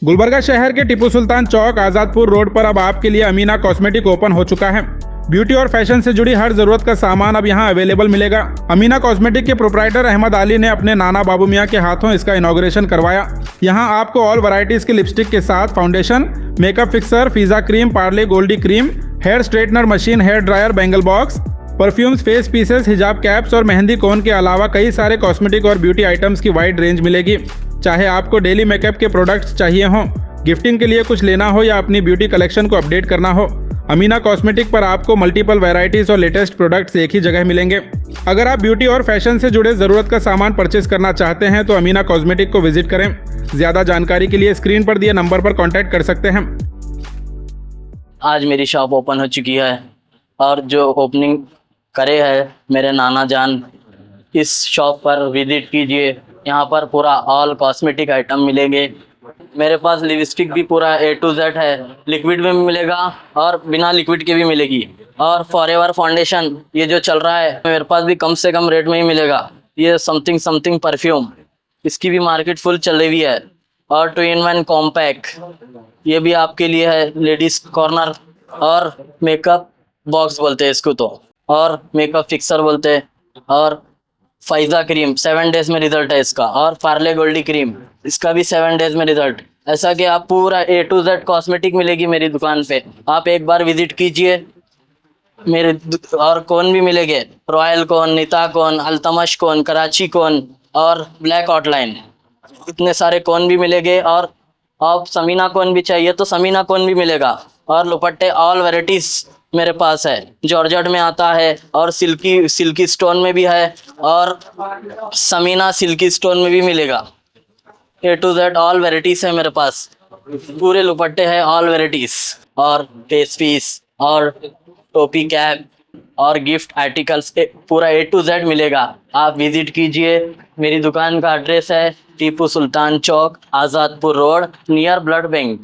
गुलबर्गा शहर के टीपू सुल्तान चौक आजादपुर रोड पर अब आपके लिए अमीना कॉस्मेटिक ओपन हो चुका है। ब्यूटी और फैशन से जुड़ी हर जरूरत का सामान अब यहां अवेलेबल मिलेगा। अमीना कॉस्मेटिक के प्रोप्राइटर अहमद अली ने अपने नाना बाबू मियां के हाथों इसका इनॉग्रेशन करवाया। यहां आपको ऑल वैरायटीज के लिपस्टिक के साथ फाउंडेशन, मेकअप फिक्सर, फिजा cream, Parle Goldie cream, hair straightener machine, hair dryer, bangle box, perfumes, face pieces, हिजाब कैप्स और मेहंदी कोन के अलावा कई सारे कॉस्मेटिक और ब्यूटी आइटम्स की वाइड रेंज मिलेगी। चाहे आपको डेली मेकअप के प्रोडक्ट्स चाहिए हों, गिफ्टिंग के लिए कुछ लेना हो या अपनी ब्यूटी कलेक्शन को अपडेट करना हो, अमीना कॉस्मेटिक पर आपको मल्टीपल वैरायटीज और लेटेस्ट प्रोडक्ट्स एक ही जगह मिलेंगे। अगर आप ब्यूटी और फैशन से जुड़े ज़रूरत का सामान परचेज करना चाहते हैं तो अमीना कॉस्मेटिक को विजिट करें। ज़्यादा जानकारी के लिए स्क्रीन पर दिए नंबर पर कॉन्टैक्ट कर सकते हैं। आज मेरी शॉप ओपन हो चुकी है और जो ओपनिंग करे है मेरे नाना जान, इस शॉप पर विजिट कीजिए। यहाँ पर पूरा ऑल कॉस्मेटिक आइटम मिलेंगे। मेरे पास लिपस्टिक भी पूरा A to Z है, लिक्विड में भी मिलेगा और बिना लिक्विड के भी मिलेगी। और फॉरएवर फाउंडेशन ये जो चल रहा है मेरे पास भी कम से कम रेट में ही मिलेगा। ये समथिंग परफ्यूम, इसकी भी मार्केट फुल चल रही है। और 2-in-1 कॉम्पैक्ट ये भी आपके लिए है। लेडीज कॉर्नर और मेकअप बॉक्स बोलते हैं इसको तो, और मेकअप फिक्सर बोलते हैं। और फाइजा क्रीम 7 डेज में रिजल्ट है इसका। और पार्ले गोल्डी क्रीम, इसका भी 7 डेज में रिजल्ट। ऐसा कि आप पूरा A to Z कॉस्मेटिक मिलेगी मेरी दुकान पे। आप एक बार विजिट कीजिए। मेरे और कोन भी मिलेंगे, रॉयल कोन, नीता कोन, अल्तमश कोन, कराची कोन और ब्लैक आउटलाइन, इतने सारे कोन भी मिलेंगे। और आप समीना कोन भी चाहिए तो समीना कोन भी मिलेगा। और दुपट्टे ऑल वैरायटीज मेरे पास है। जॉर्जेट में आता है और सिल्की स्टोन में भी है और समीना सिल्की स्टोन में भी मिलेगा। A to Z all varieties है मेरे पास। पूरे दुपट्टे हैं ऑल वैरायटीज और फेस पीस और टोपी कैप और गिफ्ट आर्टिकल्स पूरा A to Z मिलेगा। आप विजिट कीजिए। मेरी दुकान का एड्रेस है टीपू सुल्तान चौक, Azadpur road, near blood bank.